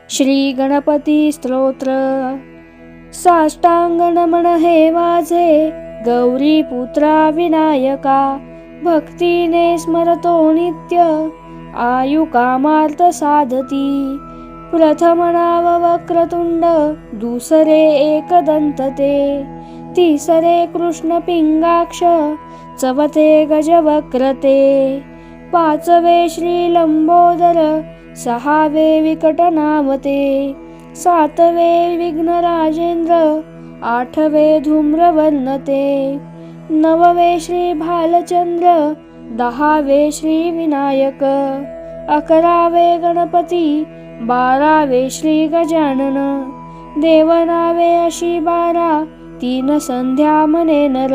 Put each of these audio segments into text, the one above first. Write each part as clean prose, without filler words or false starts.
श्री गणपती स्तोत्र। साष्टांग नमन हे माझे गौरी पुत्रा विनायका, भक्तीने स्मरतो नित्य आयु कामार्थ साधती। प्रथम नाव वक्रतुंड, दुसरे एकदंत ते, तिसरे कृष्ण पिंगाक्ष, चवथे गजवक्रते, पाचवे श्री लंबोदर, सहावे विकट नामते, सातवे विघ्नराजेंद्र, आठवे धूम्रवर्णते, नववे श्री भालचंद्र, दहावे श्री विनायक, अकरावे गणपती, बारावे श्री गजानन। देवनावे अशी 12, 3 संध्या म्हणे नर,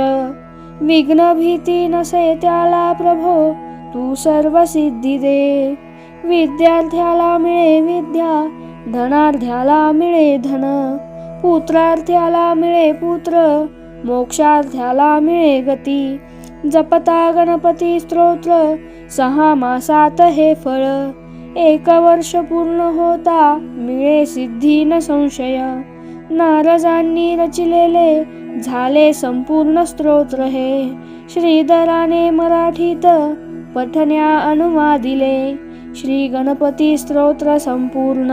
विघ्न भीती नसे त्याला प्रभो, तू सर्व सिद्धी दे। विद्यार्थ्याला मिळे विद्या, धनार्थ्याला मिळे धन, पुत्रार्थ्याला मिळे पुत्र, मोक्षार्थ्याला मिळे गती। जपता गणपती स्तोत्र, 6 मासात हे फळ, 1 वर्ष पूर्ण होता मिळे सिद्धी न संशय। नारदांनी रचिलेले झाले संपूर्ण स्तोत्र हे, श्रीधराने मराठीत पठण्या अनुवादिले। श्री गणपती स्तोत्र संपूर्ण।